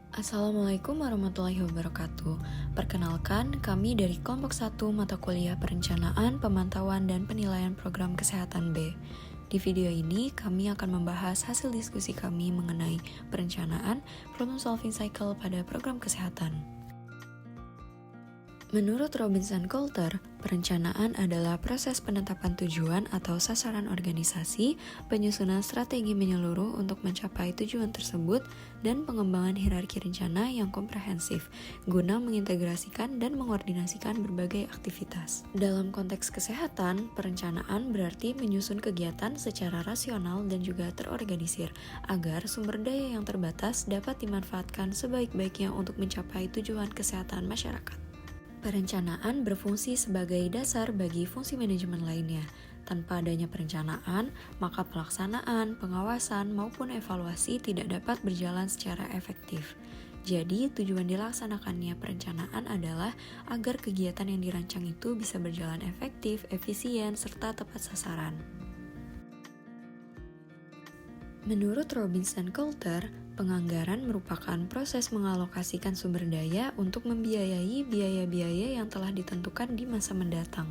Assalamualaikum warahmatullahi wabarakatuh. Perkenalkan, kami dari kelompok 1 mata kuliah Perencanaan, Pemantauan, dan Penilaian Program Kesehatan B. Di video ini, kami akan membahas hasil diskusi kami mengenai perencanaan problem solving cycle pada program kesehatan. Menurut Robinson Coulter, perencanaan adalah proses penetapan tujuan atau sasaran organisasi, penyusunan strategi menyeluruh untuk mencapai tujuan tersebut, dan pengembangan hierarki rencana yang komprehensif, guna mengintegrasikan dan mengordinasikan berbagai aktivitas. Dalam konteks kesehatan, perencanaan berarti menyusun kegiatan secara rasional dan juga terorganisir, agar sumber daya yang terbatas dapat dimanfaatkan sebaik-baiknya untuk mencapai tujuan kesehatan masyarakat. Perencanaan berfungsi sebagai dasar bagi fungsi manajemen lainnya. Tanpa adanya perencanaan, maka pelaksanaan, pengawasan, maupun evaluasi tidak dapat berjalan secara efektif. Jadi, tujuan dilaksanakannya perencanaan adalah agar kegiatan yang dirancang itu bisa berjalan efektif, efisien, serta tepat sasaran. Menurut Robinson Coulter, penganggaran merupakan proses mengalokasikan sumber daya untuk membiayai biaya-biaya yang telah ditentukan di masa mendatang.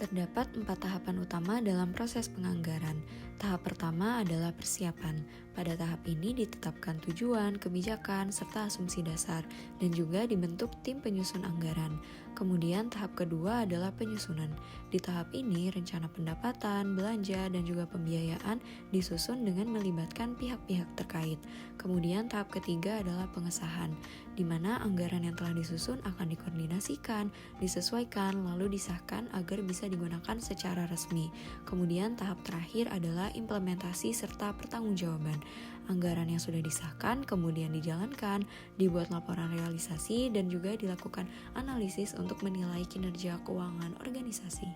Terdapat 4 tahapan utama dalam proses penganggaran. Tahap pertama adalah persiapan. Pada tahap ini ditetapkan tujuan, kebijakan, serta asumsi dasar, dan juga dibentuk tim penyusun anggaran. Kemudian tahap kedua adalah penyusunan. Di tahap ini, rencana pendapatan, belanja, dan juga pembiayaan disusun dengan melibatkan pihak-pihak terkait. Kemudian tahap ketiga adalah pengesahan, di mana anggaran yang telah disusun akan dikoordinasikan, disesuaikan, lalu disahkan agar bisa digunakan secara resmi. Kemudian tahap terakhir adalah implementasi serta pertanggungjawaban. Anggaran yang sudah disahkan kemudian dijalankan, dibuat laporan realisasi, dan juga dilakukan analisis untuk menilai kinerja keuangan organisasi.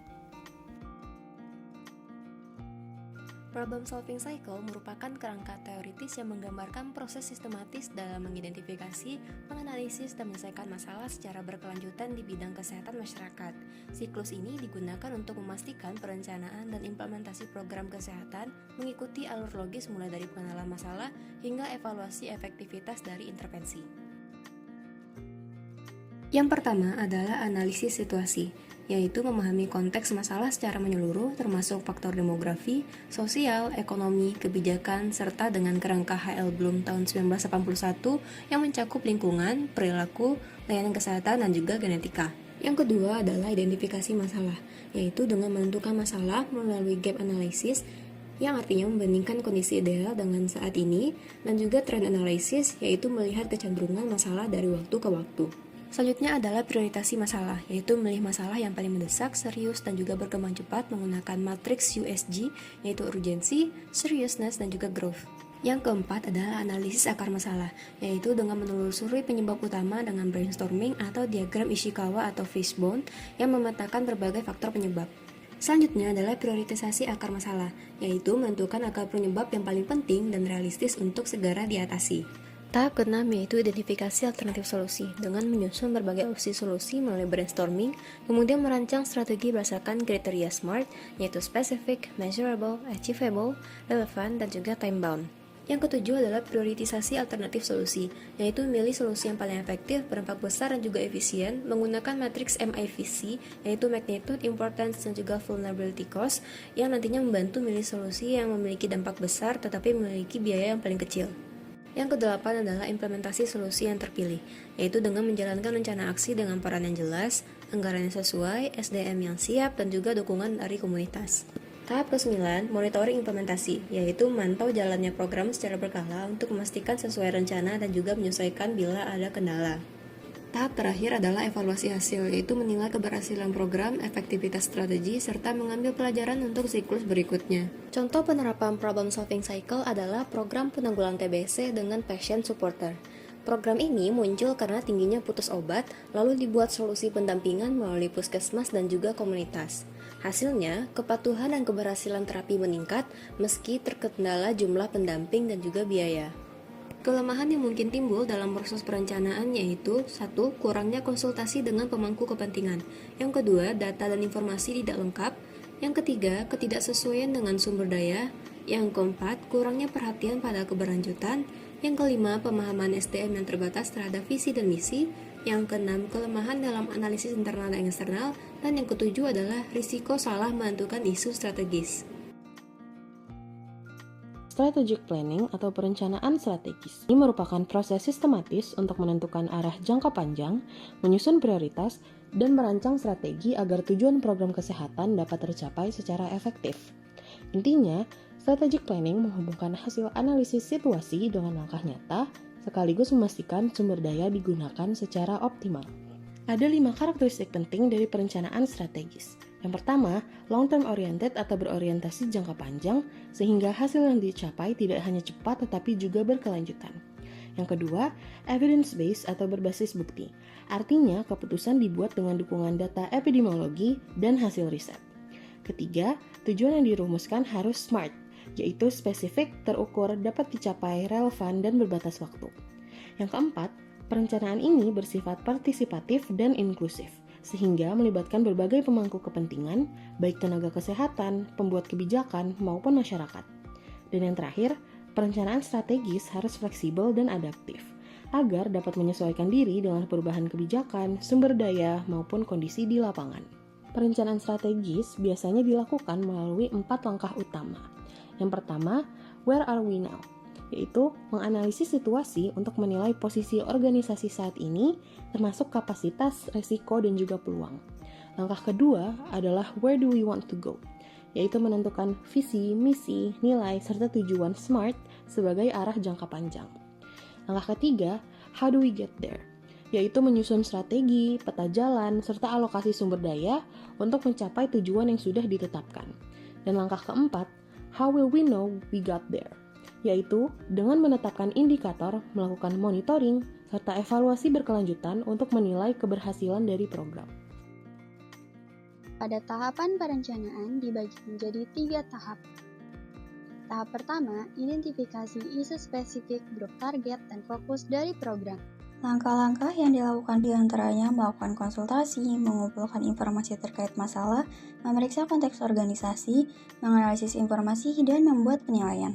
Problem solving cycle merupakan kerangka teoritis yang menggambarkan proses sistematis dalam mengidentifikasi, menganalisis, dan menyelesaikan masalah secara berkelanjutan di bidang kesehatan masyarakat. Siklus ini digunakan untuk memastikan perencanaan dan implementasi program kesehatan mengikuti alur logis mulai dari pengenalan masalah hingga evaluasi efektivitas dari intervensi. Yang pertama adalah analisis situasi, yaitu memahami konteks masalah secara menyeluruh termasuk faktor demografi, sosial, ekonomi, kebijakan, serta dengan kerangka H.L. Bloom tahun 1981 yang mencakup lingkungan, perilaku, layanan kesehatan, dan juga genetika. Yang kedua adalah identifikasi masalah, yaitu dengan menentukan masalah melalui gap analysis, yang artinya membandingkan kondisi ideal dengan saat ini, dan juga trend analysis, yaitu melihat kecenderungan masalah dari waktu ke waktu. Selanjutnya adalah prioritasi masalah, yaitu memilih masalah yang paling mendesak, serius, dan juga berkembang cepat menggunakan matriks USG, yaitu urgency, seriousness, dan juga growth. Yang keempat adalah analisis akar masalah, yaitu dengan menelusuri penyebab utama dengan brainstorming atau diagram Ishikawa atau fishbone yang memetakan berbagai faktor penyebab. Selanjutnya adalah prioritisasi akar masalah, yaitu menentukan akar penyebab yang paling penting dan realistis untuk segera diatasi. Tahap keenam yaitu identifikasi alternatif solusi dengan menyusun berbagai opsi solusi melalui brainstorming, kemudian merancang strategi berdasarkan kriteria SMART, yaitu specific, measurable, achievable, relevant, dan juga time bound. Yang ketujuh adalah prioritisasi alternatif solusi, yaitu memilih solusi yang paling efektif, berdampak besar, dan juga efisien menggunakan matriks MIVC, yaitu magnitude, importance, dan juga vulnerability cost, yang nantinya membantu memilih solusi yang memiliki dampak besar tetapi memiliki biaya yang paling kecil. Yang kedelapan adalah implementasi solusi yang terpilih, yaitu dengan menjalankan rencana aksi dengan peran yang jelas, anggaran yang sesuai, SDM yang siap, dan juga dukungan dari komunitas. Tahap ke-9, monitoring implementasi, yaitu memantau jalannya program secara berkala untuk memastikan sesuai rencana dan juga menyesuaikan bila ada kendala. Tahap terakhir adalah evaluasi hasil, yaitu menilai keberhasilan program, efektivitas strategi, serta mengambil pelajaran untuk siklus berikutnya. Contoh penerapan problem solving cycle adalah program penanggulangan TBC dengan patient supporter. Program ini muncul karena tingginya putus obat, lalu dibuat solusi pendampingan melalui puskesmas dan juga komunitas. Hasilnya, kepatuhan dan keberhasilan terapi meningkat meski terkendala jumlah pendamping dan juga biaya. Kelemahan yang mungkin timbul dalam proses perencanaan yaitu 1. Kurangnya konsultasi dengan pemangku kepentingan. Yang kedua, data dan informasi tidak lengkap. Yang ketiga, ketidaksesuaian dengan sumber daya. Yang keempat, kurangnya perhatian pada keberlanjutan. Yang kelima, pemahaman SDM yang terbatas terhadap visi dan misi. Yang keenam, kelemahan dalam analisis internal dan eksternal. Dan yang ketujuh adalah risiko salah menentukan isu strategis. Strategic planning atau perencanaan strategis ini merupakan proses sistematis untuk menentukan arah jangka panjang, menyusun prioritas, dan merancang strategi agar tujuan program kesehatan dapat tercapai secara efektif. Intinya, strategic planning menghubungkan hasil analisis situasi dengan langkah nyata, sekaligus memastikan sumber daya digunakan secara optimal. Ada 5 karakteristik penting dari perencanaan strategis. Yang pertama, long-term oriented atau berorientasi jangka panjang, sehingga hasil yang dicapai tidak hanya cepat tetapi juga berkelanjutan. Yang kedua, evidence-based atau berbasis bukti. Artinya, keputusan dibuat dengan dukungan data epidemiologi dan hasil riset. Ketiga, tujuan yang dirumuskan harus SMART, yaitu spesifik, terukur, dapat dicapai, relevan, dan berbatas waktu. Yang keempat, perencanaan ini bersifat partisipatif dan inklusif, sehingga melibatkan berbagai pemangku kepentingan, baik tenaga kesehatan, pembuat kebijakan, maupun masyarakat. Dan yang terakhir, perencanaan strategis harus fleksibel dan adaptif, agar dapat menyesuaikan diri dengan perubahan kebijakan, sumber daya, maupun kondisi di lapangan. Perencanaan strategis biasanya dilakukan melalui 4 langkah utama. Yang pertama, where are we now? Yaitu menganalisis situasi untuk menilai posisi organisasi saat ini, termasuk kapasitas, resiko, dan juga peluang. Langkah kedua adalah where do we want to go? Yaitu menentukan visi, misi, nilai, serta tujuan SMART sebagai arah jangka panjang. Langkah ketiga, how do we get there? Yaitu menyusun strategi, peta jalan, serta alokasi sumber daya untuk mencapai tujuan yang sudah ditetapkan. Dan langkah keempat, how will we know we got there? Yaitu dengan menetapkan indikator, melakukan monitoring, serta evaluasi berkelanjutan untuk menilai keberhasilan dari program. Pada tahapan perencanaan dibagi menjadi 3 tahap. Tahap pertama, identifikasi isu spesifik, grup target, dan fokus dari program. Langkah-langkah yang dilakukan diantaranya melakukan konsultasi, mengumpulkan informasi terkait masalah, memeriksa konteks organisasi, menganalisis informasi, dan membuat penilaian.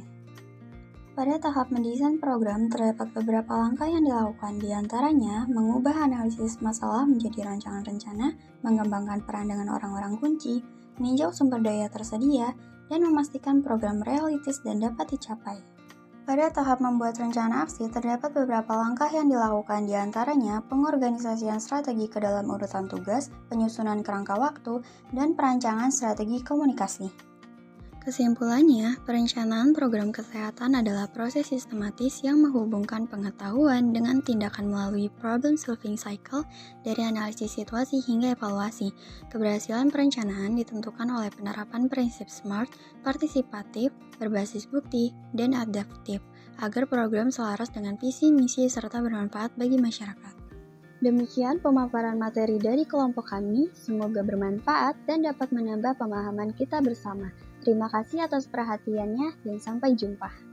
Pada tahap mendesain program, terdapat beberapa langkah yang dilakukan, diantaranya mengubah analisis masalah menjadi rancangan rencana, mengembangkan peran dengan orang-orang kunci, meninjau sumber daya tersedia, dan memastikan program realistis dan dapat dicapai. Pada tahap membuat rencana aksi, terdapat beberapa langkah yang dilakukan, diantaranya pengorganisasian strategi ke dalam urutan tugas, penyusunan kerangka waktu, dan perancangan strategi komunikasi. Kesimpulannya, perencanaan program kesehatan adalah proses sistematis yang menghubungkan pengetahuan dengan tindakan melalui problem solving cycle dari analisis situasi hingga evaluasi. Keberhasilan perencanaan ditentukan oleh penerapan prinsip SMART, partisipatif, berbasis bukti, dan adaptif, agar program selaras dengan visi, misi, serta bermanfaat bagi masyarakat. Demikian pemaparan materi dari kelompok kami, semoga bermanfaat dan dapat menambah pemahaman kita bersama. Terima kasih atas perhatiannya dan sampai jumpa.